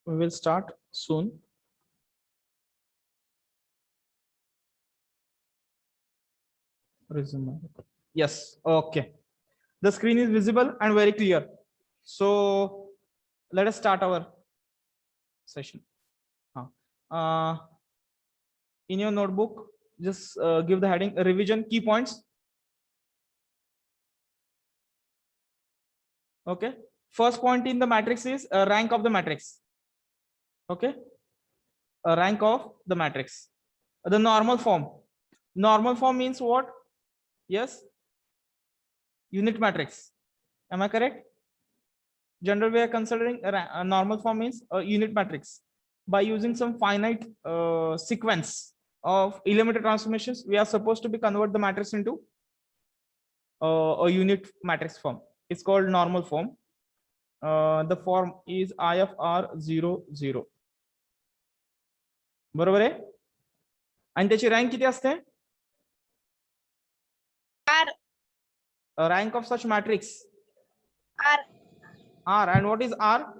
We will start soon. Resume. Yes. Okay. The screen is visible and very clear. So let us start our session. In your notebook, just give the heading revision key points. Okay. First point in the matrix is rank of the matrix. Okay. Rank of the matrix. The normal form. Normal form means what? Yes. Unit matrix. Am I correct? Generally, we are considering a normal form means a unit matrix. By using some finite sequence of elementary transformations, we are supposed to be convert the matrix into a unit matrix form. It's called normal form. The form is I of R0 0. बरोबर आहे. आणि त्याची rank किती असते? Rank of such matrix R. And what is R?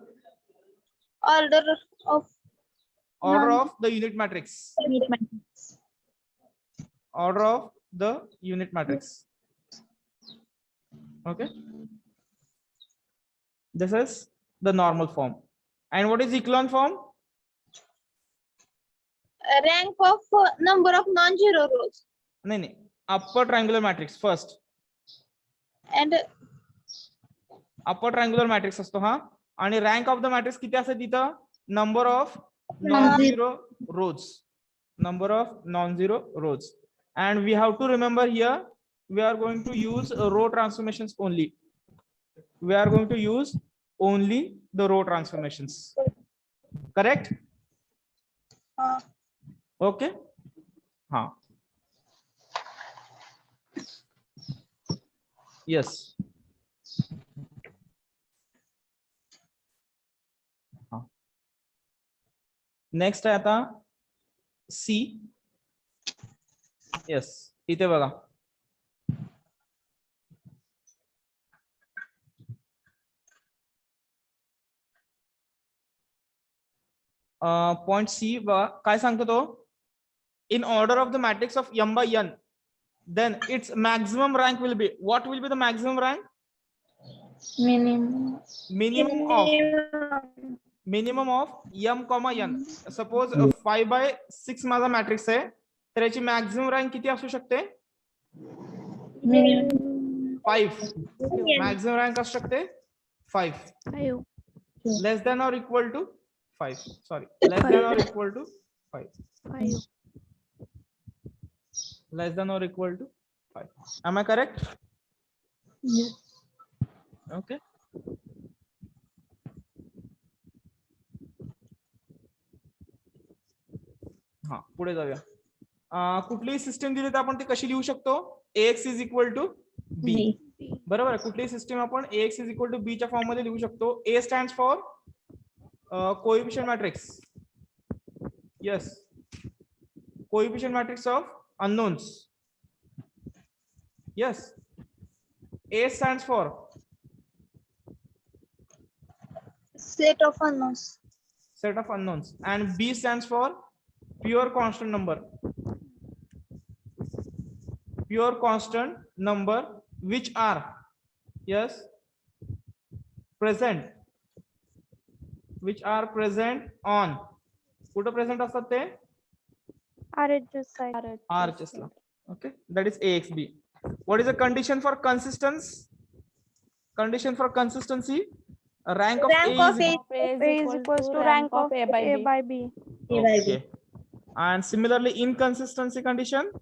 Order of the unit matrix. Order of the unit matrix. Okay. This is the normal form. And what is echelon form? rank of number of non-zero rows. No. Upper triangular matrix first. And Upper triangular matrix असतो हा. आणि rank of the matrix किती असते तिथं? Number of non-zero rows. Number of non-zero rows. And we have to remember here, we are going to use row transformations only. We are going to use only the row transformations. Correct? Okay. Yes. Next आहे आता C. Yes, इथे बघा. Point C बघा काय सांगतो तो. In order of the matrix of m by n, then its maximum rank will be, what will be the maximum rank? minimum of m comma n. Suppose 5 by 6 माझा matrix आहे, तर याची maximum rank किती असू शकते? 5. Maximum rank असू शकते 5. Less than or equal to 5. Sorry, less than or equal to 5. Less than or equal to 5. Am I correct? Yes. Okay. हा, पुढे जाऊया. कुठलीही सिस्टीम दिली तर आपण ती कशी लिहू शकतो? ax is equal to b. बरोबर आहे. कुठलीही सिस्टीम आपण ax is equal to b च्या फॉर्म मध्ये लिहू शकतो. a stands for coefficient matrix. Yes, coefficient matrix of unknowns. Yes. A stands for Set of unknowns. Set of unknowns. And B stands for pure constant number. Pure constant number which are, yes, present. Which are present on. कुठं present असतात ते? RHS side. RHS ला. Okay. That is AXB. What is the condition for consistency? Condition for consistency. Rank of A is equals to rank of A by B. Okay. And similarly, inconsistency condition.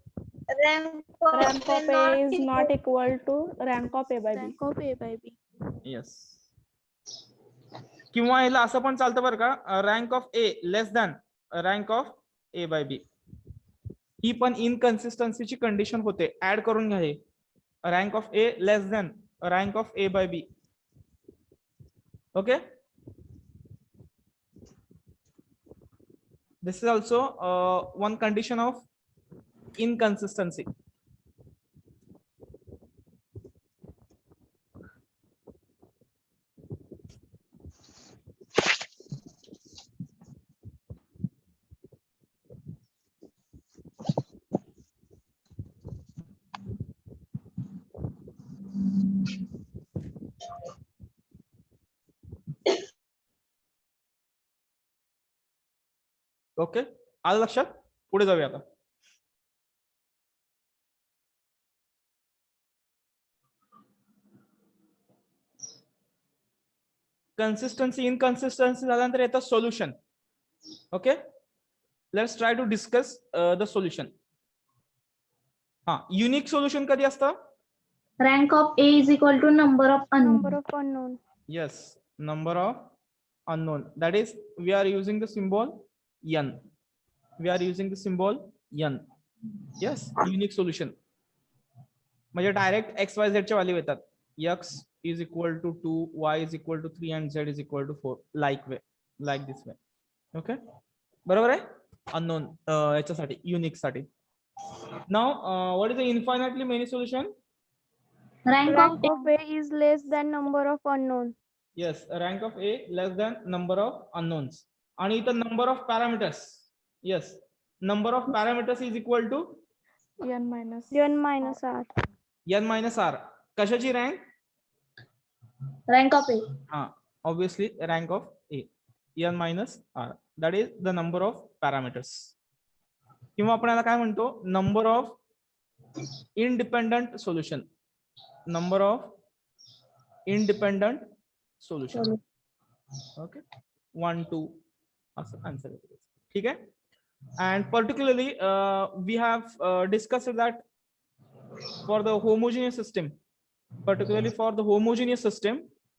Rank of A is not equal to rank of A by B. Yes. किंवा याला असं पण चालतं बरं का, rank of A less than rank of A by B. ही पण इनकन्सिस्टन्सीची condition होते. Add करून घ्या हे. Rank of A less than rank of A by B. Okay. This is also one condition of inconsistency. Okay, आलं लक्षात? पुढे जाऊया आता. कन्सिस्टन्सी इनकन्सिस्टन्सी झाल्यानंतर येतं solution. Okay, let's try to discuss the solution. हा, युनिक सोल्युशन कधी असतं? Rank of A is equal to number of Number unknown. of unknown. Yes, number of unknown. That is, we are using the symbol n. We are using the symbol n. Yes, unique solution. म्हणजे direct x Y Z च्या value येतात. x is equal to 2, y is equal to 3 and z is equal to 4. like this way. Okay, बरोबर आहे. Unknown याच्यासाठी, unique साठी. Now what is the infinitely many solution? Rank Rank of of A is less than number of unknown. Yes, rank of A less than number of unknowns. आणि इथं number of parameters. Yes, number of parameters is equal to N minus R. n minus r. कशाची rank? rank of A. हा, obviously rank of A, n minus r. That is the number of parameters. किंवा आपण याला काय म्हणतो? Number of independent solution. Number of independent solution. Okay, 1 2 असं answer येतो. ठीक आहे. And particularly we have discussed that for the homogeneous system,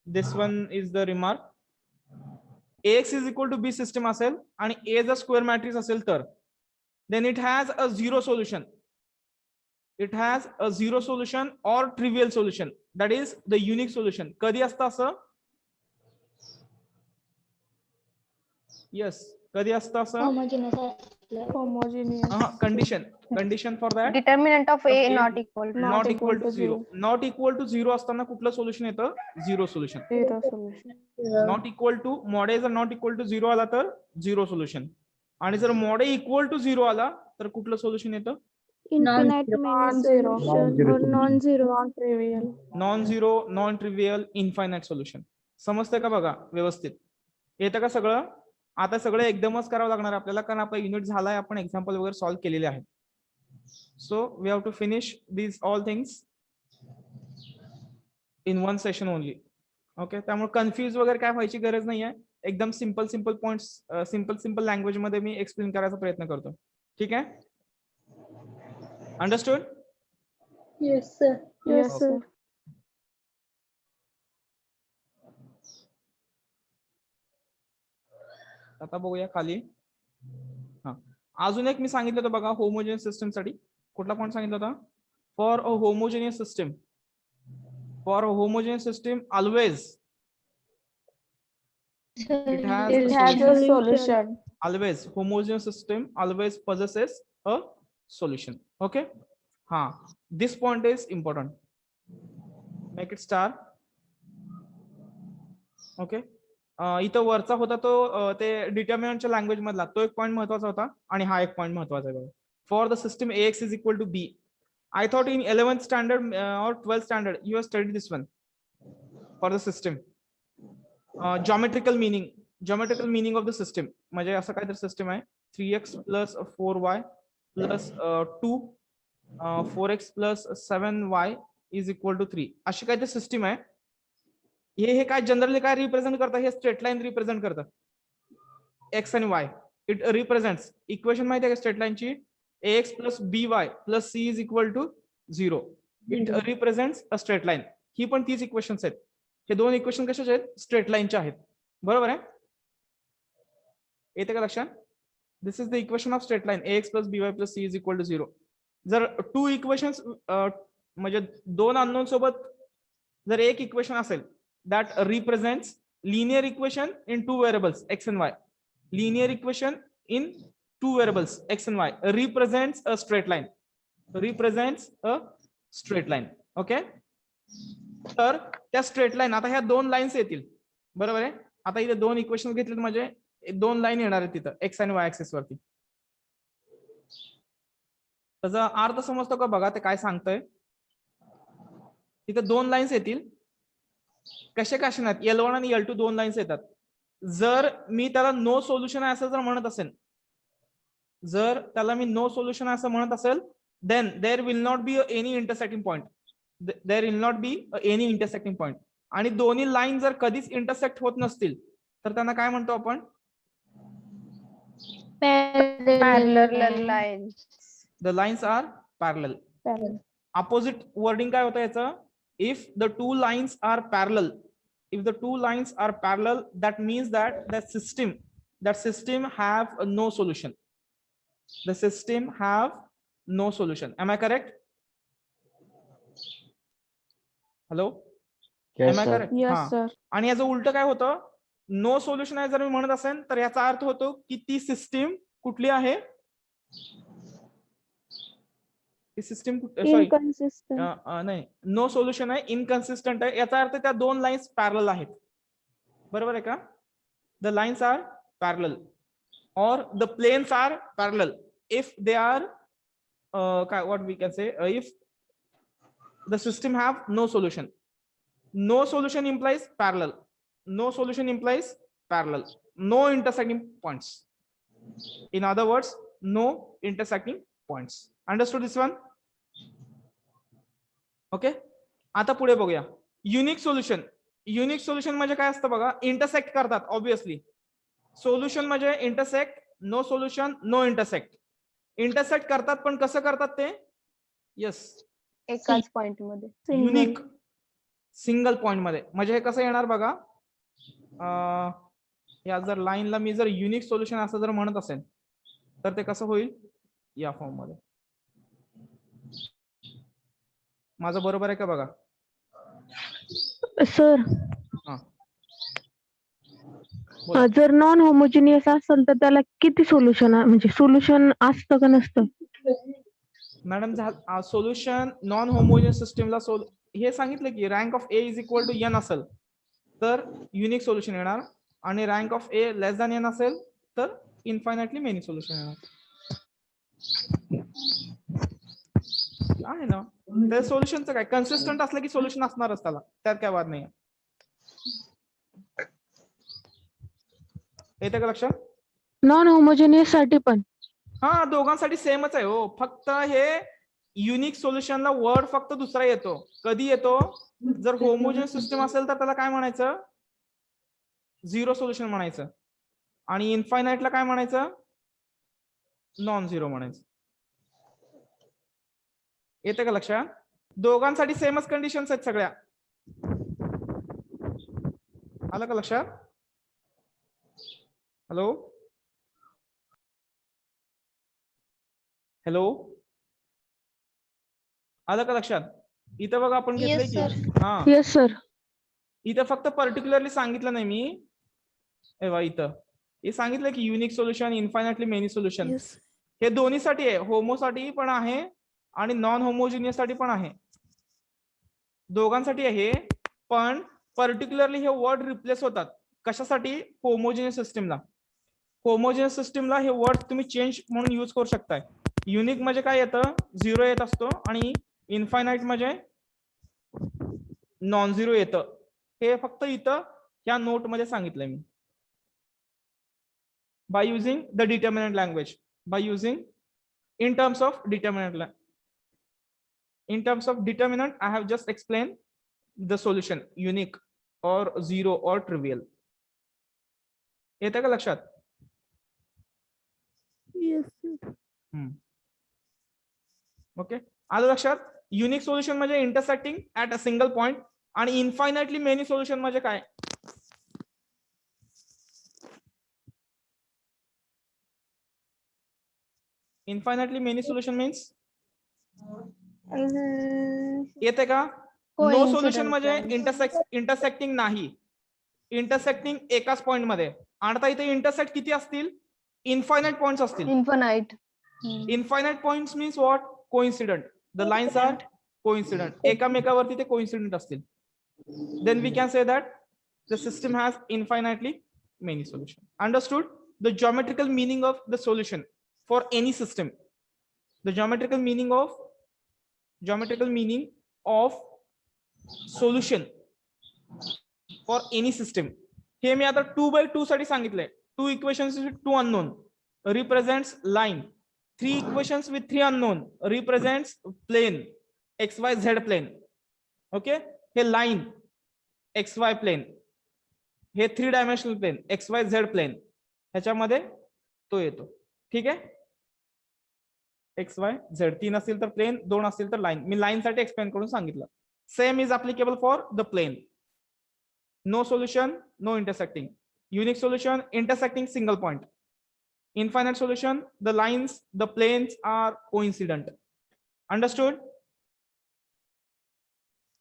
this one is the remark. Ax is equal to B system असेल आणि A जर square matrix असेल तर then it has a zero solution. It has a zero solution or trivial solution. That is the unique solution. कधी असतं असं? Yes, कधी असतं असं? Homogeneous. Condition for that. Determinant of A A not equal to. not equal to 0. Not equal to 0 असताना कुठलं solution येतं? Zero solution. Zero solution. Not equal to mod A जर नॉट इक्वल टू 0 आला तर zero solution. आणि जर mod A equal to 0 आला तर कुठलं सोल्युशन येतं? Infinite many Non-zero. solution or non-zero, non-trivial. Non zero, non trivial, infinite solution. समजतंय का बघा व्यवस्थित? येतं का सगळं? आता सगळं एकदमच करावं लागणार आपल्याला, कारण आपला युनिट झालाय, आपण एक्झाम्पल वगैरे सॉल्व्ह केलेले आहेत. So we have to finish these all things in one session only. Okay, त्यामुळे कन्फ्युज वगैरे काय व्हायची गरज नाहीये. एकदम सिंपल पॉइंट्स, सिंपल लँग्वेज मध्ये मी एक्सप्लेन करायचा प्रयत्न करतो. ठीक आहे, understood? Yes, sir. Yes, sir. आता बघूया खाली. हा, अजून एक मी सांगितलं होतं बघा होमोजेनियस सिस्टम साठी. कुठला पॉइंट सांगितलं होता? For a homogeneous system always it has It a has solution. a solution. Always homogeneous system always possesses a solution. Okay, ha, this point is important. Make it star. Okay, इथं वरचा होता तो ते डिटर्मिनंटच्या language मधला तो एक point महत्वाचा होता आणि हा एक पॉइंट महत्वाचा आहे. For the system Ax is equal to B. I thought in 11th standard or 12th standard you have studied this one for the system. Geometrical meaning of the system म्हणजे असं काहीतरी सिस्टम आहे. 3x plus 4y plus 2 4x plus 7y is equal to 3 अशी काहीतरी system आहे. हे काय generally काय रिप्रेझेंट करतात? हे स्ट्रेट लाईन रिप्रेझेंट करतात, x आणि y. इट रिप्रेझेंट्स इक्वेशन माहिती आहे का स्ट्रेट लाईनची? ax plus by plus c is equal to 0. It represents a straight line. ही पण तीच इक्वेशन्स आहेत. हे दोन इक्वेशन कशाचे आहेत? स्ट्रेट लाईनचे आहेत. बरोबर आहे? येते का लक्षात? This is the equation of straight line ax plus by plus c is equal to 0. जर टू इक्वेशन्स म्हणजे दोन अननोन सोबत जर एक इक्वेशन असेल that represents linear equation in two variables x and y. Linear equation in two variables x and y represents a straight line. Okay, तर त्या straight line आता ह्या दोन लाईन्स येतील. बरोबर आहे? आता इथे दोन इक्वेशन घेतले म्हणजे दोन लाईन येणार आहेत तिथं एक्स आणि वाय ऍक्सिस वरती. त्याचा अर्थ समजतो का बघा ते काय सांगतोय? तिथे दोन लाईन्स येतील. कसे नाहीत? L1 आणि L2 दोन लाईन्स येतात. जर मी त्याला नो सोल्युशन आहे असं जर म्हणत असेल जर त्याला मी नो सोल्युशन असं म्हणत असेल, then there will not be any intersecting point. There will not be any intersecting point. आणि दोन्ही लाईन जर कधीच इंटरसेक्ट होत नसतील तर त्यांना काय म्हणतो आपण? Parallel lines. The lines are parallel. Parallel. Opposite wording काय होतं याचं? If the two lines are parallel, if the two lines are parallel, that means that that system have no solution. The system have no solution. Am I correct? Hello? Am I correct? Yes, हा. sir. आणि याचं उलट काय होतं? No solution आहे जर मी म्हणत असेल तर याचा अर्थ होतो की ती सिस्टीम कुठली आहे? ती सिस्टीम सॉरी Inconsistent. नाही, नो सोल्युशन आहे, इनकन्सिस्टंट आहे. याचा अर्थ त्या दोन लाईन्स पॅरलल आहेत. बरोबर आहे का? The lines are parallel or the planes are parallel if they are what we can say, if the system have no solution. No solution implies parallel. No solution implies parallel. No intersecting points. In other words, no intersecting points. Understood this one? Okay. आता पुढे बघूया. Unique solution. Unique solution म्हणजे काय असतं बघा? Intersect करतात obviously. Solution म्हणजे intersect, no solution, no intersect. Intersect करतात पण कसं करतात ते? यस, एकाच पॉइंट मध्ये. युनिक सिंगल पॉइंट मध्ये. म्हणजे हे कसं येणार बघा? या जर लाईनला मी जर युनिक सोल्युशन असं जर म्हणत असेल तर ते कसं होईल? या फॉर्म मध्ये. माझं बरोबर आहे का बघा? सर, जर नॉन होमोजिनियस असेल तर त्याला किती सोल्युशन, म्हणजे सोल्युशन असतं का नसतं? मॅडम सोल्युशन नॉन होमोजिनियस सिस्टीमला हे सांगितलं की rank of A is equal to n असेल तर युनिक सोल्युशन येणार, आणि rank of A less than n असेल तर इन्फायनाइटली मेनी सोल्युशन येणार. आहे ना? तर सोल्युशनचं काय? कन्सिस्टंट असलं की सोल्युशन असणारच त्याला, त्यात काय वाद नाही. येते का लक्षात? नॉन होमोजिनियस साठी पण? हा, दोघांसाठी सेमच आहे हो. फक्त हे युनिक सोल्युशनला वर्ड फक्त दुसरा येतो. कधी येतो? जर होमोजिनियस सिस्टम असेल तर त्याला काय म्हणायचं? झिरो सोल्युशन म्हणायचं. आणि इन्फायनाइटला काय म्हणायचं? नॉन झिरो म्हणायचं. येते का लक्षात? दोघांसाठी सेमच कंडिशन्स आहेत सगळ्या. आलं का लक्षात? हॅलो हॅलो, आलं का लक्षात? इथं बघा आपण घेतलंय की हा. Yes sir. इथं फक्त पर्टिक्युलरली सांगितलं नाही मी. इथं हे सांगितलं की unique solution, infinitely many solution. हे दोन्हीसाठी आहे. होमोसाठी पण आहे आणि नॉन होमोजिनियस साठी पण आहे. दोघांसाठी आहे. पण पर्टिक्युलरली हे वर्ड रिप्लेस होतात. कशासाठी? होमोजिनियस सिस्टीमला. होमोजिनियस सिस्टीमला हे वर्ड तुम्ही चेंज म्हणून यूज करू शकताय. युनिक म्हणजे काय येतं? झिरो येत असतो, आणि इन्फायनाइट म्हणजे नॉन झिरो येतं. हे फक्त इथं या नोट मध्ये सांगितलंय मी. By using the determinant language, by using in terms of determinant. In terms of determinant, I have just explained the solution, unique or zero or trivial. येतं का लक्षात? ओके, आलं लक्षात? युनिक सोल्युशन म्हणजे intersecting at a single point, आणि infinitely many solution म्हणजे काय? Infinitely many solution means येते का? नो सोल्युशन म्हणजे इंटरसेक्टिंग नाही. इंटरसेक्टिंग एकाच पॉइंट मध्ये. आणि इथे इंटरसेक्ट किती असतील? इन्फायनाइट पॉइंट्स असतील. Infinite points means what? Coincident. The lines are coincident. एकामेकावरती ते कोइन्सिडेंट असतील. Then we can say that the system has infinitely many solution. Understood? The geometrical meaning of the solution for any system. The geometrical meaning of solution for any system. हे मी आता 2 by 2 साठी सांगितलंय. 2 equations, 2 unknown. represents line. 3 equations with 3 unknown represents plane, xyz plane. Okay, हे line xy plane, हे 3 dimensional plane xyz plane, ह्याच्यामध्ये तो येतो. ठीक आहे, XYZ 3 असतील तर प्लेन, 2 असतील तर लाईन. मी लाईन साठी एक्सप्लेन करून सांगितलं. Same is applicable for the plane. No solution, no intersecting. Unique solution, intersecting single point. Infinite solution, the lines, the planes are coincident. Understood?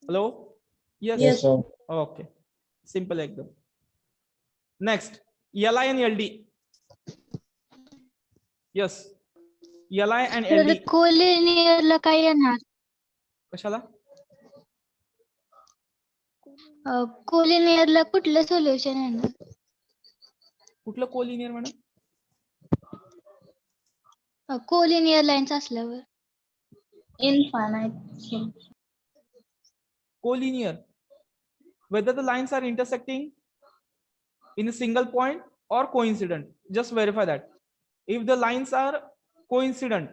Hello? Yes. Yes, sir. Okay. Simple ekdam. Next, Li and LD. Yes. Li and LD. कोलिनियरला काय येणार? कशाला? कोलिनियरला कुठलं solution येणार? कुठलं collinear madam? Collinear lines असल्यावर infinite. Collinear, whether the lines are intersecting in a single point or coincident. Just verify that. If the lines are coincident,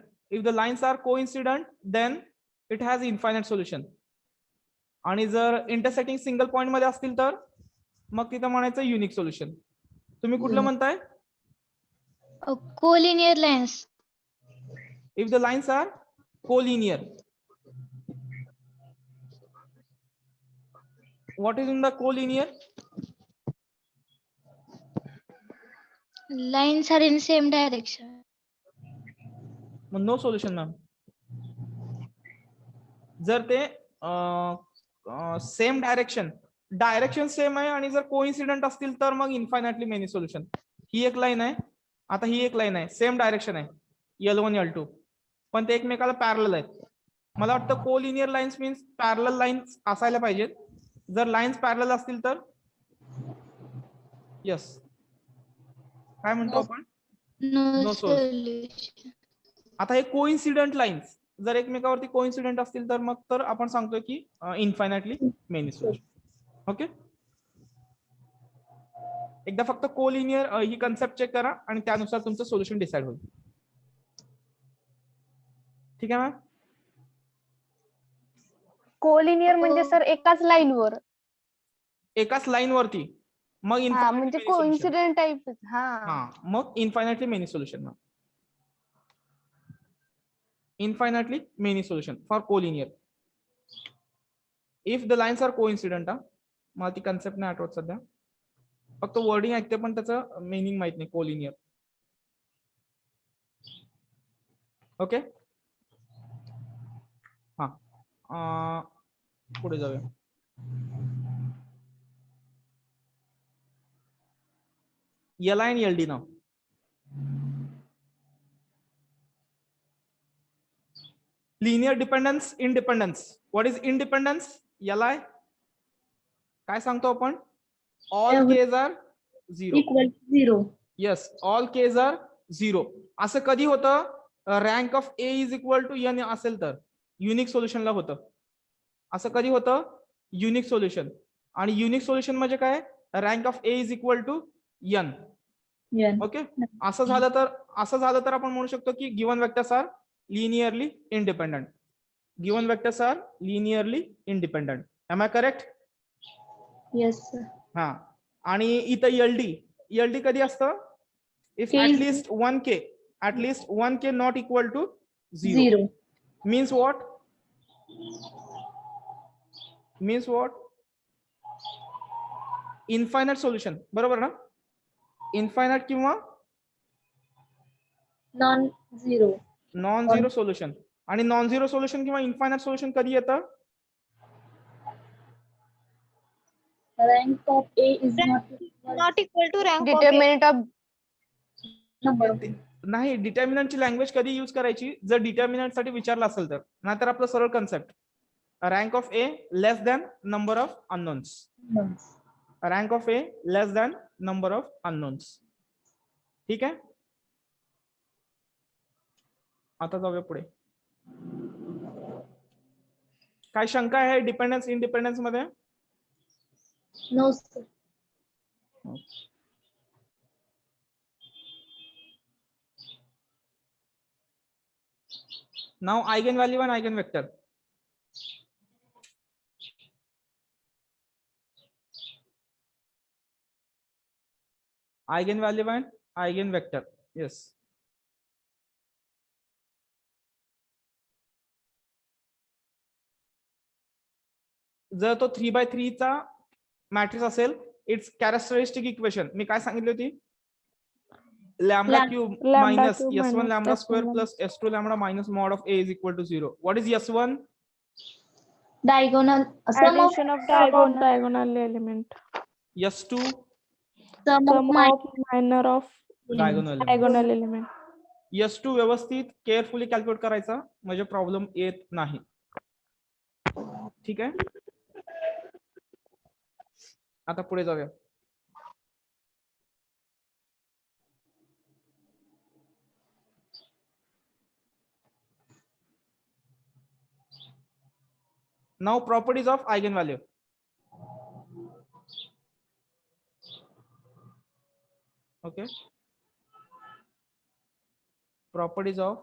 then it has infinite solution. आणि जर intersecting single point मध्ये असतील तर मग तिथं म्हणायचं unique solution. तुम्ही कुठलं म्हणताय? Collinear lines. If the lines are collinear, what is in the collinear? Lines are in same direction. No solution ma'am. जर ते सेम डायरेक्शन सेम आहे आणि जर कोइन्सिडेंट असतील तर मग इन्फायनाइटली मेनी सोल्युशन. ही एक लाईन आहे, आता ही एक लाईन आहे, सेम डायरेक्शन आहे L1 L2, पण ते एकमेकाला पॅरलल आहेत. मला वाटतं collinear lines means parallel lines असायला पाहिजेत. जर लाईन्स पॅरलल असतील तर यस, काय म्हणतो आपण? No solution. आता हे कोइन्सिडेंट लाईन्स जर एकमेकावरती कोइन्सिडेंट असतील तर मग तर आपण सांगतोय की इन्फायनाइटली मेनी सोल्युशन. ओके, एकदा फक्त कोलिनियर ही कन्सेप्ट चेक करा आणि त्यानुसार तुमचं सोल्युशन डिसाइड होईल. ठीक आहे मॅम. कोलिनियर म्हणजे सर एकाच लाईनवर, एकाच लाईन वरती मग म्हणजे कोइन्सिडेंट टाइप. हा, मग इन्फायनाइटली मेनी सोल्युशन. मग infinitely many solution for collinear if the lines are coincident. मला ती कन्सेप्ट नाही आठवत सध्या, फक्त वर्डिंग ऐकते पण त्याचं मिनिंग माहित नाही. कोलिनियर. ओके, हा, पुढे जाऊया. Li and LD now. Linear dependence, independence. What is independence? Li. काय सांगतो आपण? All k's are zero. Equal to 0. Yes, all k's are zero. असं कधी होतं? Rank of A is equal to n असेल तर युनिक सोल्युशनला होतं. असं कधी होतं? Unique solution. आणि युनिक सोल्युशन म्हणजे काय? Rank of A is equal to n. Okay, असं झालं तर आपण म्हणू शकतो की given vectors are linearly independent. Given vectors are linearly independent. Am I correct? Yes, sir. हा, आणि इथं एलडी कधी असतं? If at least 1k not equal to 0 means what? Infinite solution. बरोबर ना? इन्फायनाइट किंवा नॉन झिरो सोल्युशन. आणि नॉन झिरो सोल्युशन किंवा इन्फायनाइट सोल्युशन कधी येतं? rank of A is not equal to rank determinant of number of नाही, डिटर्मिनंटची language कधी use करायची? जर डिटर्मिनंट साठी विचारलं असेल तर. नाहीतर आपलं सरळ concept rank of A less than number of unknowns. unknowns. Rank of A less than number of unknowns. ठीक आहे, आता जाऊया पुढे. काय शंका आहे डिपेंडन्स इंडिपेंडन्स मध्ये? No, sir. Now eigenvalue and eigenvector. Eigenvalue and eigenvector. Yes. जर तो 3x3 चा मॅट्रिक्स असेल, इट्स कॅरेक्टरिस्टिक इक्वेशन मी काय सांगितली होती, lambda cube minus s1 lambda square plus s2 lambda minus mod of a is equal to 0. What is s1? Diagonal. Sum of Addition of diagonal element. s2 sum of Sum of minor of diagonal. diagonal element. s2 व्यवस्थित carefully calculate करायचा म्हणजे problem येत नाही. ठीक आहे, आता पुढे जाऊया. Now properties of eigenvalue. Okay. Properties of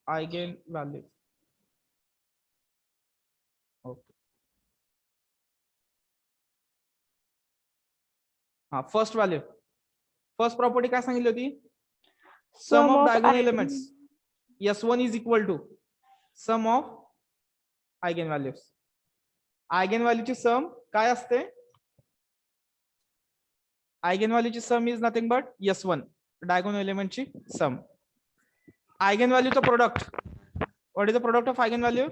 eigenvalue. Okay. First value. First property काय सांगितली होती? Sum of diagonal elements. S1 is equal to sum of eigenvalues. Eigenvalue ची सम काय असते? Eigenvalue ची सम is nothing but s1 diagonal element ची सम. Eigenvalue चं product. What is the product of eigenvalue?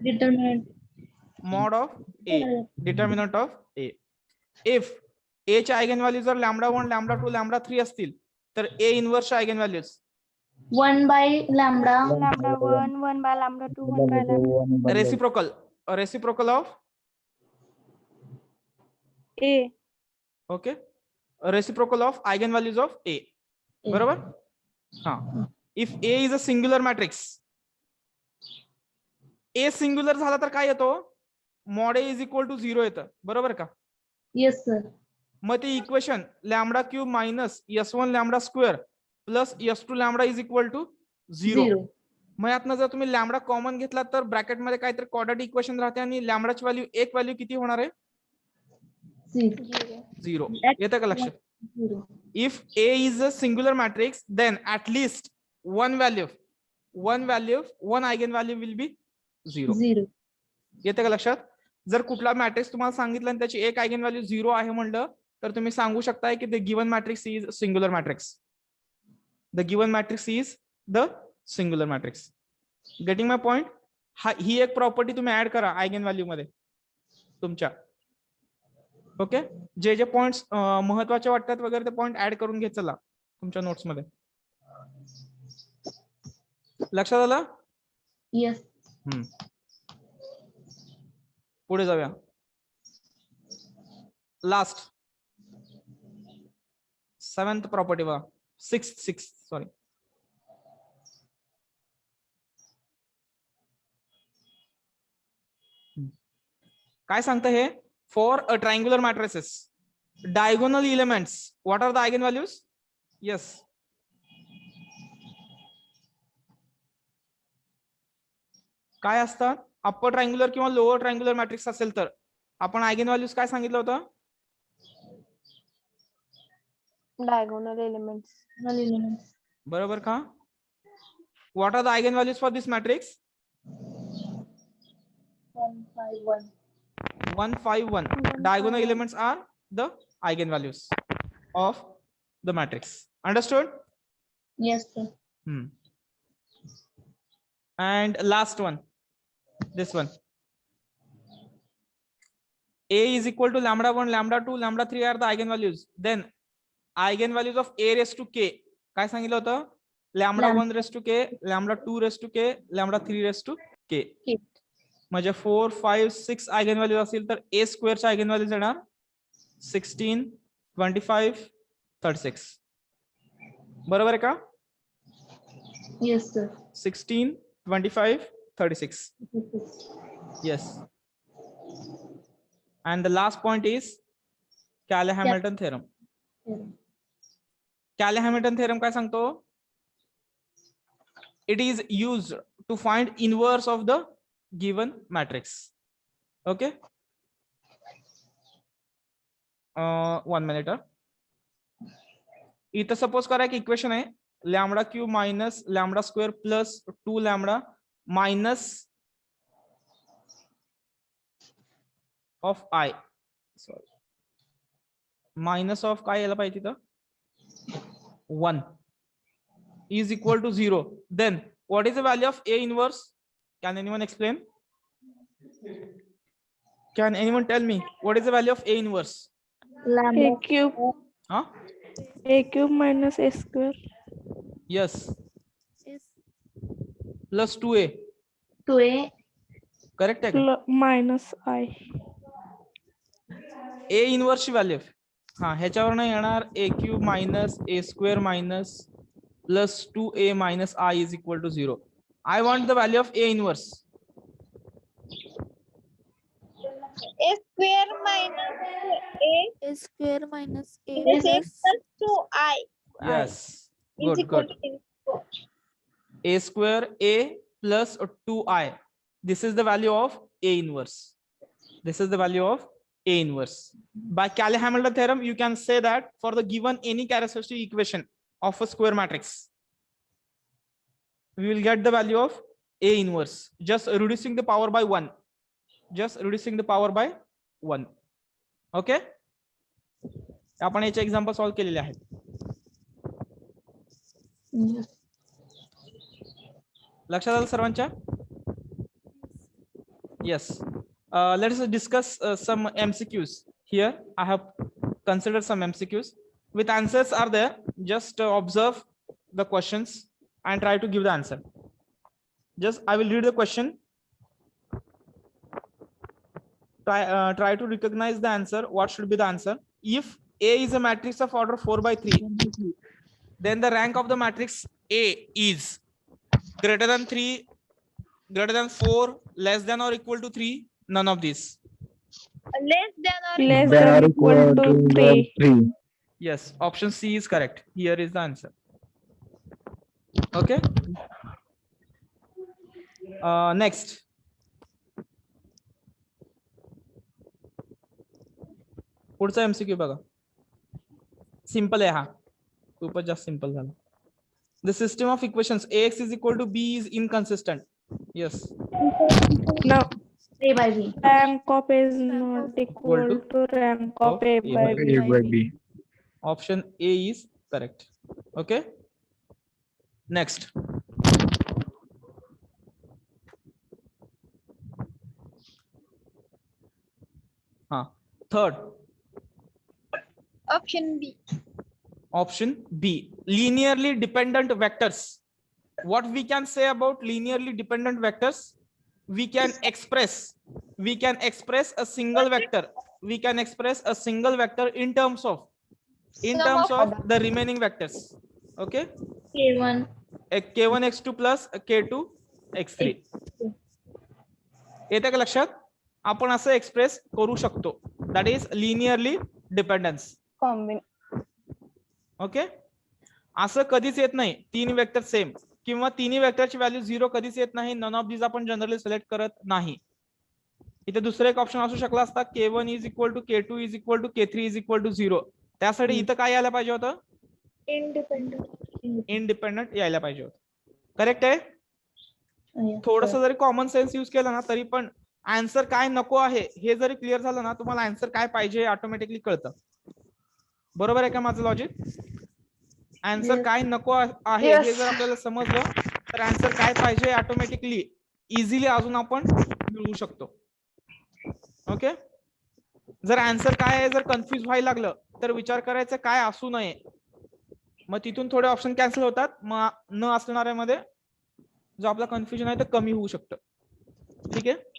determinant. Mod of a, determinant of a. If a चे eigenvalue जर lambda 1 lambda 2 lambda 3 असतील तर a इनव्हर्स चे eigenvalues 1 by lambda. Lambda 1, 1 by lambda 2, 1 by lambda. reciprocal of A. okay, reciprocal of eigenvalues of a. बरोबर. हा, if a is a singular matrix, a singular झाला तर काय येतो? mod a is equal to 0 येतं. बरोबर का? Yes sir. मग ते equation lambda cube minus s1 lambda square plus s2 lambda is equal to 0. मग यातनं जर तुम्ही लॅम्बडा कॉमन घेतला तर ब्रॅकेट मध्ये काहीतरी क्वाड्रॅटिक इक्वेशन राहते आणि लॅम्बडाची व्हॅल्यू एक व्हॅल्यू किती होणार आहे? 0. येतं का लक्षात? If a is a singular matrix, then at least one eigenvalue will be 0. 0. येते का लक्षात? जर कुठला मॅट्रिक्स तुम्हाला सांगितलं आणि त्याची एक eigenvalue 0 आहे म्हणलं तर तुम्ही सांगू शकताय की the given matrix is singular matrix. The given matrix is the singular matrix. Getting my point? ही एक प्रॉपर्टी तुम्ही ऍड करा eigenvalue मध्ये तुमच्या. ओके, जे जे पॉइंट्स महत्वाचे वाटतात वगैरे ते पॉइंट ऍड करून घेत चला तुमच्या नोट्स मध्ये. लक्षात आलं? Yes. पुढे जाऊया. लास्ट 7th प्रॉपर्टी बघा. 6th sorry. काय सांगतं हे? For a triangular matrices, diagonal elements, what are the eigenvalues? Yes. काय असतात? अप्पर ट्रायंग्युलर किंवा लोअर ट्रायंग्युलर मॅट्रिक्स असेल तर आपण eigenvalues काय सांगितलं होतं? Diagonal elements. बरोबर का? What are the eigenvalues for this matrix? 151. 151. Diagonal elements are the eigenvalues of the matrix. Understood? Yes sir. And last one, this one. A is equal to lambda 1, lambda 2, lambda 3 are the eigenvalues. Then eigenvalues of a raised to k. काय सांगितलं होतं? Lambda 1 raised to k, lambda 2 raised to k, lambda 3 raised to k. म्हणजे 4, 5, 6 eigenvalues असतील तर a square च्या eigenvalues येणार 16, 25, 36. बरोबर आहे का? Yes sir. 16, 25, 36. Yes. And the last point is Cayley-Hamilton theorem. Cayley-Hamilton theorem काय सांगतो? It is used to find inverse of the given matrix. Okay. 1 minute. इथं सपोज करा एक इक्वेशन आहे lambda cube minus lambda square plus 2 lambda minus of I, sorry minus of काय यायला पाहिजे तिथं 1 is equal to 0. Then what is the value of A inverse? Can anyone explain? Can anyone tell me what is the value of A inverse? Lambda. A cube. Huh? A cube minus A square. Yes. Plus 2A. 2A. Correct आहे का? Minus I. A inverse ची value हा ह्याच्यावरनं येणार A cube minus A square minus plus 2A minus I is equal to 0. I want the value of A inverse. A square minus A A square minus A is plus equal to I. Yes. Is Good, equal good. to A square A plus 2I. This is the value of A inverse. This is the value of A inverse. By Cayley-Hamilton theorem, you can say that for the given any characteristic equation of a square matrix, we will get the value of A inverse. Just reducing the power by 1. Just reducing the power by 1. Okay? आपण याचे example solve केलेले आहेत. Yes. लक्षात आलं सर्वांच्या? Yes. Let us discuss some MCQs. Here I have considered some MCQs with answers are there. Just observe the questions and try to give the answer. Just I will read the question. Try to recognize the answer. What should be the answer? If A is a matrix of order 4/3, then the rank of the matrix A is greater than 3, greater than 4, less than or equal to 3. None of these. less than or Less than equal to 3. Yes, option C is correct. Here is the answer. Okay. Next. पुढचा MCQ बघा. Simple आहे हा. खूपच जास्त simple झाला. The system of equations AX is equal to B is inconsistent. Yes. No. A by B. Rank of A is not equal to rank of A by B. Option A is correct. Okay. Next. Third. option B. Option B, linearly dependent vectors. What we can say about linearly dependent vectors? We can express a single vector. We can express a single vector in terms of the remaining vectors. Okay. K1. K1 x2 plus K2 x3. येते का लक्षात? आपण असं express करू शकतो. That is linearly dependence. Okay. असं कधीच येत नाही 3 वेक्टर सेम किंवा तिन्ही वेक्टरची व्हॅल्यू 0 कधीच येत नाही. नन ऑफ दिस आपण जनरली सिलेक्ट करत नाही. इथे दुसरा एक ऑप्शन असू शकला असता K1 is equal to K2 is equal to K3 is equal to 0. त्यासाठी इथं काय यायला पाहिजे होतं? इंडिपेंडंट यायला पाहिजे होतं. करेक्ट आहे. थोडस जरी कॉमन सेन्स युज केलं ना तरी पण आन्सर काय नको आहे हे जरी क्लिअर झालं ना तुम्हाला आन्सर काय पाहिजे ऑटोमॅटिकली कळतं. बरोबर आहे का माझं लॉजिक? आन्सर काय नको आहे हे जर आपल्याला समजलं तर आन्सर काय पाहिजे ऑटोमॅटिकली इझिली अजून आपण मिळवू शकतो. ओके. जर आन्सर काय आहे जर कन्फ्युज व्हायला लागलं तर विचार करायचं काय असू नये. मग तिथून थोडे ऑप्शन कॅन्सल होतात. मग न असणाऱ्यामध्ये जो आपला कन्फ्युजन आहे ते कमी होऊ शकतं. ठीक आहे.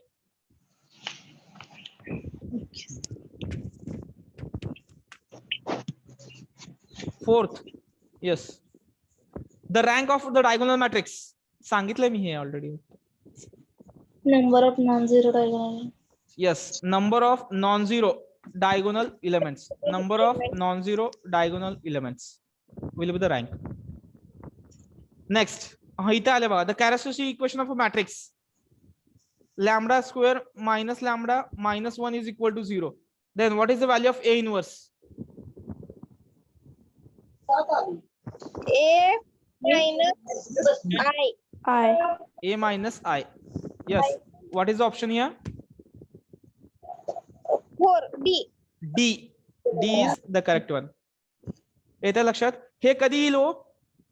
Fourth, yes, the rank of the diagonal matrix. सांगितलंय मी हे already. Number of non-zero diagonal. Yes, number of non-zero diagonal elements. Number of non-zero diagonal elements will be the rank. Next, हा इथे आले बघा. The characteristic equation of a matrix lambda square minus lambda minus 1 is equal to 0. Then what is the value of A inverse? A minus I. I. A minus I. Yes. What is the option here? 4. D. D. D is the correct one. येत्या लक्षात. हे कधी येईल हो?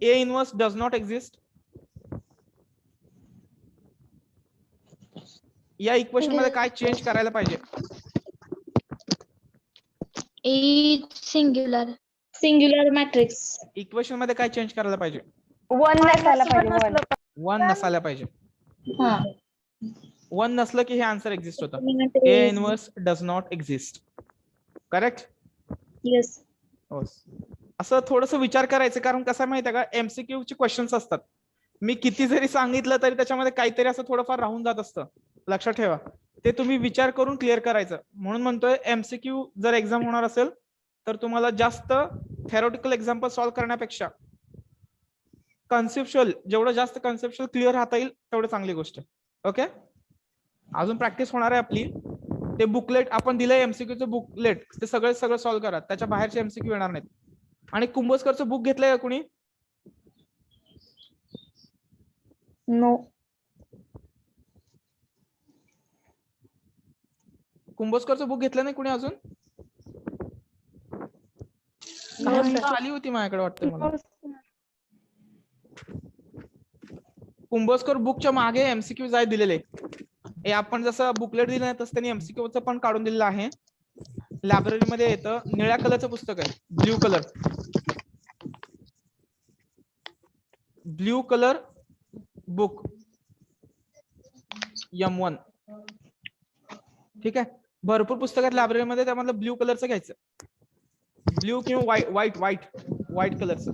A inverse does not exist. या equation मध्ये काय change करायला पाहिजे? ए सिंग्युलर. Singular matrix. इक्वेशन मध्ये काय चेंज करायला पाहिजे? 1 नसायला पाहिजे. 1 नसायला पाहिजे. हा 1 नसलं की हे आन्सर एक्झिस्ट होतं. A inverse does not exist. Correct? Yes. असं थोडस विचार करायचं, कारण कसं माहिती आहे का, एमसीक्यू चे क्वेश्चन्स असतात. मी किती जरी सांगितलं तरी त्याच्यामध्ये काहीतरी असं थोडंफार राहून जात असतं. लक्षात ठेवा, ते तुम्ही विचार करून क्लिअर करायचं. म्हणून म्हणतोय एमसीक्यू जर एक्झाम होणार असेल तर तुम्हाला जास्त थेरोटिकल एक्झाम्पल सॉल्व्ह करण्यापेक्षा कन्सेप्च्युअल, जेवढं जास्त कन्सेप्च्युअल क्लिअर राहता येईल तेवढं चांगली गोष्ट. ओके, अजून प्रॅक्टिस होणार आहे आपली. ते बुकलेट आपण दिलंय एमसीक्यूचं बुकलेट, ते सगळं सॉल्व्ह करा. त्याच्या बाहेरचे एमसीक्यू येणार नाहीत. आणि कुंभोजकरचं बुक घेतलंय का कुणी? नो. कुंभोजकरचं बुक घेतलं नाही कुणी अजून? आली होती माझ्याकडे वाटतं मला. कुंभोजकर बुकच्या मागे एमसीक्यू जाय दिलेले. हे आपण जसं बुकलेट दिलं नाही तसं त्यांनी एमसीक्यूचं पण काढून दिलेलं आहे. लायब्ररीमध्ये येतं, निळ्या कलरचं पुस्तक आहे, ब्ल्यू कलर बुक M1. ठीक आहे, भरपूर पुस्तक आहेत लायब्ररीमध्ये, त्यामधलं ब्ल्यू कलरचं घ्यायचं. ब्ल्यू किंवा व्हाईट कलरचं.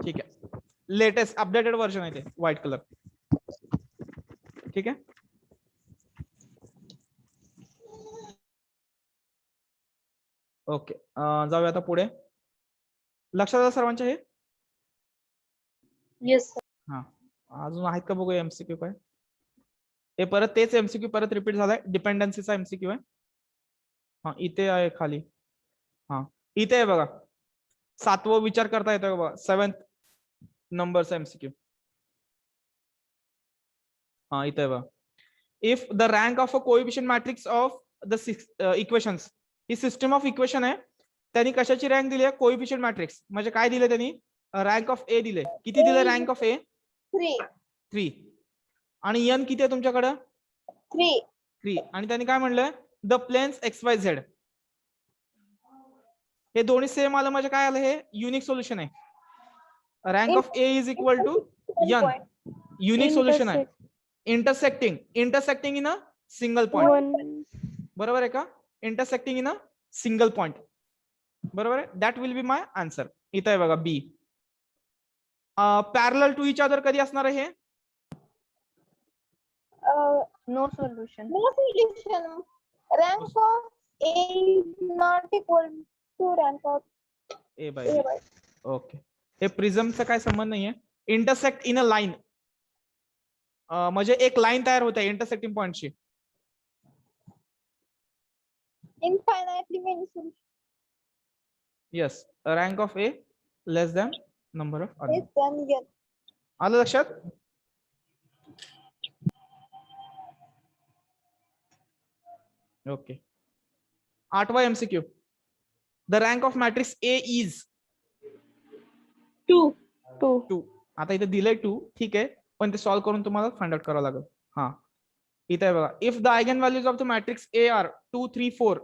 ठीक आहे, लेटेस्ट अपडेटेड व्हर्जन आहे ते, व्हाईट कलर. ठीक आहे, ओके. जाऊया आता पुढे. लक्षात आलं सर्वांच्या हे? येस. हा, अजून आहेत का बघूया एमसीक्यू काय. हे परत तेच एमसीक्यू परत रिपीट झालाय. डिपेंडन्सीचा एमसीक्यू आहे. हा इथे आहे खाली. हा इथे आहे बघा, 7वा विचार करता येतो बघा, 7th नंबरचा एमसीक्यू. हा इथे आहे बघा. If the rank of a coefficient matrix of the equations, he system of equation आहे, त्यांनी कशाची रँक दिली आहे? Coefficient matrix. म्हणजे काय दिले त्यांनी? रँक ऑफ ए दिले. किती दिले रँक ऑफ ए? 3. आणि एन किती आहे तुमच्याकडे? 3. आणि त्यांनी काय म्हणलंय? The planes XYZ. हे दोन्ही सेम आलं म्हणजे काय आलं? हे युनिक सोल्युशन आहे. Rank of A is equal to n. Unique solution आहे. Intersecting in a single point. बरोबर आहे का? Intersecting in a single point. बरोबर आहे, that will be my answer. इथं आहे बघा B. Parallel to each other कधी असणार आहे हे? No solution. No solution. Rank of A is not equal to rank of A by. Okay, हे प्रिझमचा काय संबंध नाहीये. इंटरसेक्ट इन अ लाईन, म्हणजे एक लाईन तयार होते इंटरसेक्टिंग पॉइंटची. infinitely many solutions. Yes, rank of A less than number of Less than n. आलं लक्षात? ओके. 8वा MCQ. The rank of matrix A is 2. आता इथे दिलंय 2, ठीक आहे, पण ते सॉल्व्ह करून तुम्हाला फाइंड आउट करावं लागेल. हा इथे आहे बघा. If the eigen values of the matrix A are 2, 3, 4,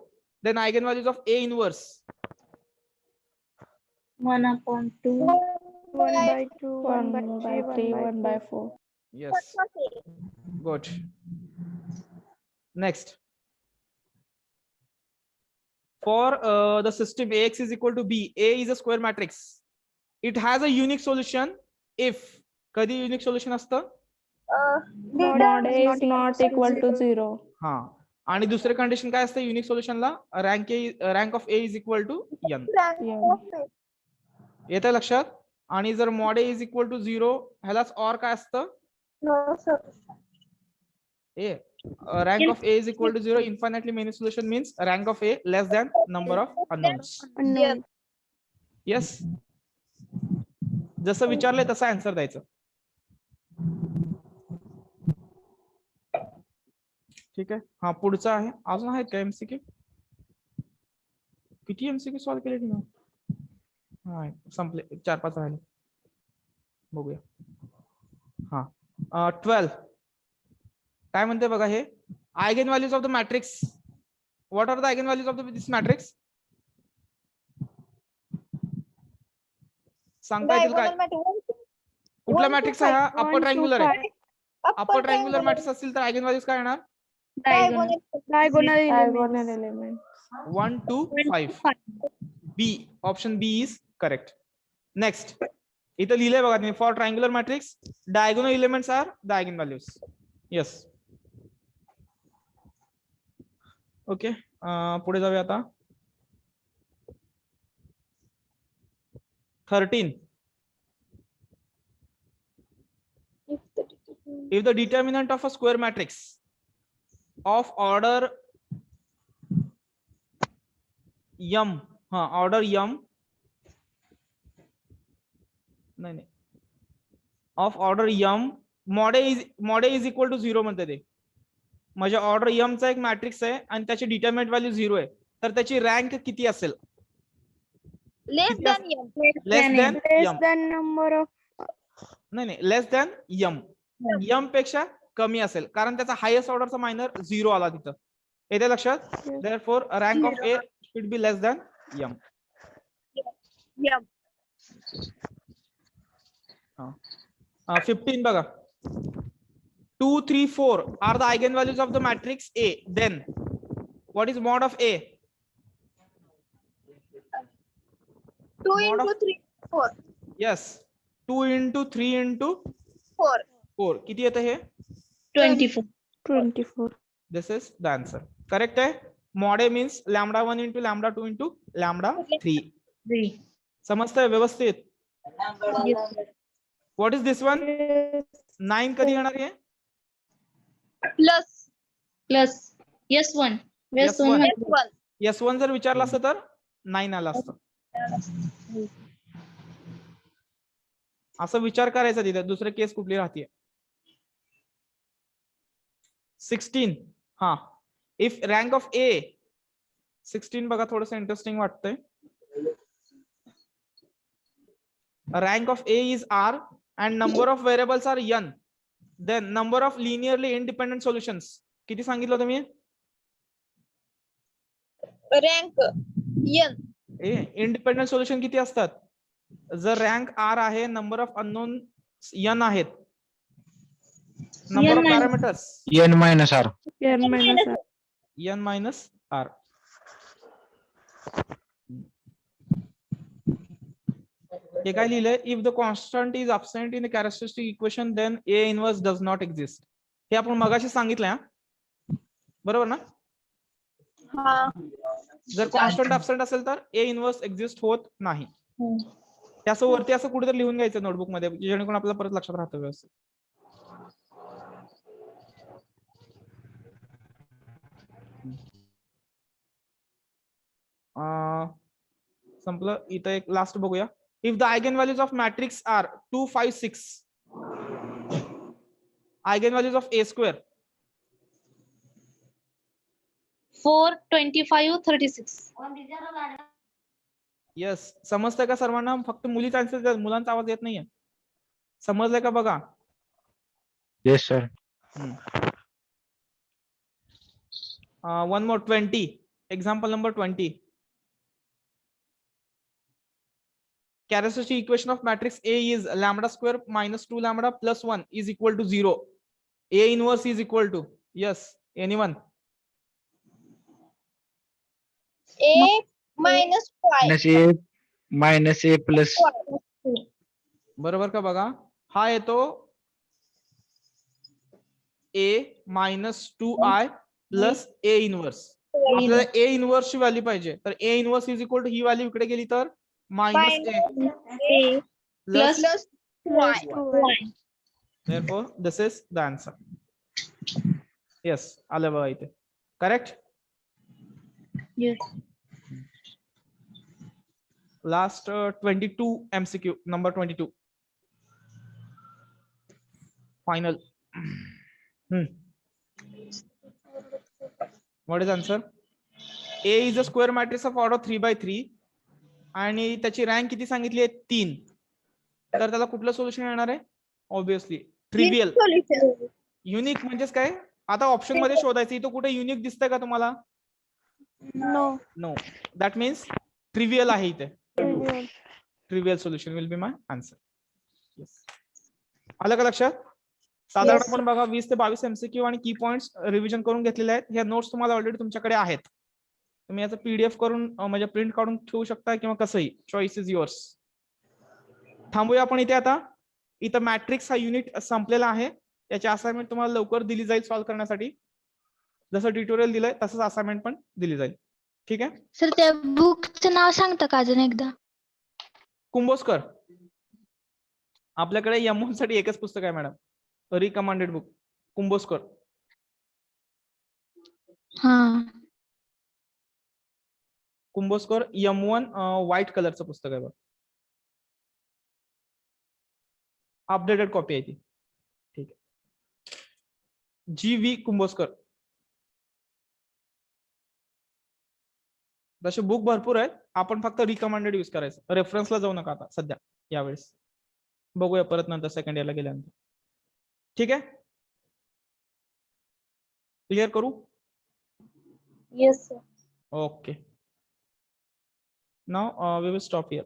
then eigen values of A inverse 1/2. 1/2, 1/3, 1/4. Yes, good. Next, for the system AX is equal to B, A is a square matrix. It has a unique solution if, कधी unique solution असतं? Mod A is not equal to 0. हा, आणि दुसरे condition काय असते unique सोल्युशनला rank of A is equal to n. rank of A. येते लक्षात. आणि जर mod A is equal to 0 ह्यालाच ऑर काय असतं No solution. A rank of A is equal to 0. Infinitely many solution means rank of A less than number of unknowns. Unknown. Yes. जसं विचारलंय तसं answer द्यायचं. ठीक आहे. हा पुढचा आहे. अजून आहेत का एमसीक्यू? किती एमसीक्यू सॉल्व्ह केले तुम्ही? हा संपले. 4-5 राहिले. बघूया. हा 12 काय म्हणते बघा हे eigen values of the matrix. What are the eigen values of this matrix? सांगता येतील काय? Diagonal matrix. कुठला 1 to मॅट्रिक्स आहे हा? 5. अप्पर ट्रायंग्युलर आहे. Upper upper triangular triangular. Matrix असतील तर आयगेन व्हॅल्यूज काय येणार? Diagonal. Diagonal Diagonal elements. 1 to 5. B option B is correct. Next इथं लिहिलंय बघा तुम्ही for triangular matrix diagonal elements are the eigen values. Yes. Okay पुढे जाऊया आता. 13 if the determinant of a square matrix of order m order m नाही of order m mod a is equal to 0 म्हणते ते. म्हणजे order m चा एक matrix आहे आणि त्याची डिटरमिनंट व्हॅल्यू 0 आहे तर त्याची रँक किती असेल? Less than M. Less than Less m. than number of नाही लेस दॅन m. m पेक्षा कमी असेल कारण त्याचा हायेस्ट ऑर्डरचा मायनर 0 आला तिथं. येते लक्षात. Therefore rank of a should be less than m. M. 15 बघा. 2, 3, 4 are the eigenvalues of the matrix A. Then what is mod of A? 2 Mod into of- 3, 4. Yes. 2 into 3 into 4. 4 किती येतं हे? 24. 24. This is the answer. Correct आहे. Mod A means lambda 1 into lambda 2 into lambda 3. 3. समजतंय व्यवस्थित? Yes. What is this one? 9 कधी येणार आहे? Plus. Yes, 1. Yes, Yes, 1. 1. One. S1 जर विचारलं असतं तर 9 आलं असतं. असं विचार करायचा तिथे. दुसरे केस कुठली राहते? 16 हा इफ रँक ऑफ ए 16 बघा थोडस इंटरेस्टिंग वाटतंय. Rank of A is r and number of variables are n. Then number of linearly independent solutions किती सांगितलं तुम्ही? Rank N. इंडिपेंडेंट सोल्युशन किती असतात? जर रँक आर आहे नंबर ऑफ अननोन n आहेत. Number of N parameters n minus r. N minus R. n minus r. हे काय लिहिलंय? If the constant is absent in the characteristic equation then a inverse does not exist. हे आपण मगाशी सांगितलंय बरोबर ना? हा. जर कॉन्स्टंट अब्सेंट असेल तर a इनवर्स एक्झिस्ट होत नाही. त्याचं वरती असं कुठेतरी लिहून घ्यायचं नोटबुक मध्ये जेणेकरून आपल्याला परत लक्षात राहतं व्यवस्थित. संपलं. इथं एक लास्ट बघूया. If the eigen values of matrix are 2, 5, 6 eigen values of A square 4, 25, 36. Yes. समजतंय का सर्वांना? फक्त मुलीचा आन्सर, मुलांचा आवाज येत नाहीये. समजलंय का बघा? Yes, sir. One more 20. Example number 20. Characteristic equation of matrix A is lambda square minus 2 lambda plus 1 is equal to 0. A inverse is equal to, yes, anyone? A minus 5. minus a plus बरोबर का बघा? हा येतो A minus 2i plus A inverse. आपल्याला A inverse ची value पाहिजे, तर A inverse is equal to ही व्हॅल्यू इकडे गेली तर minus A Plus plus Y. therefore this is the answer. Yes, आलं बघा इथे. Correct. Yes. Last 22 MCQ, number 22. Final. What is answer? A is a square matrix of order 3 by 3 आणि त्याची rank किती सांगितली आहे 3. तर त्याला कुठलं सोल्युशन येणार आहे? Obviously trivial. युनिक म्हणजेच काय? आता ऑप्शन मध्ये शोधायचं. इथं कुठे युनिक दिसतंय का तुम्हाला? No. No. That means trivial आहे इथे. Trivial solution will be my answer. Yes. आलं का लक्षात? साधारण आपण बघा 20 ते 22 MCQ आणि की पॉइंट्स रिव्हिजन करून घेतलेले आहेत. ह्या नोट्स तुम्हाला ऑलरेडी तुमच्याकडे आहेत. तुम्ही याचं PDF करून म्हणजे प्रिंट काढून ठेवू शकता किंवा कसंही. Choice is yours. थांबूया आपण इथे आता. इथं मॅट्रिक्स हा युनिट संपलेला आहे. याची असाइनमेंट तुम्हाला लवकर दिली जाईल सॉल्व्ह करण्यासाठी. जसं ट्युटोरियल दिलंय तसंच असाइनमेंट पण दिली जाईल. ठीक आहे. सर त्या बुकचं नाव सांगता का अजून एकदा? कुंभोजकर. आपल्याकडे M1 साठी एकच पुस्तक आहे मॅडम. Recommended book Kumbhojkar. हा. कुंभोजकर M1 व्हाईट कलरचं पुस्तक आहे बघ. अपडेटेड कॉपी आहे ती. ठीक आहे. GV कुंभोजकर. तसे बुक भरपूर आहेत. आपण फक्त रिकमेंडेड यूज करायचं. रेफरन्सला जाऊ नका आता सध्या यावेळेस. बघूया परत नंतर सेकंड इयरला गेल्यानंतर. ठीक आहे. क्लिअर करू? Yes, sir. Okay. Now we will stop here.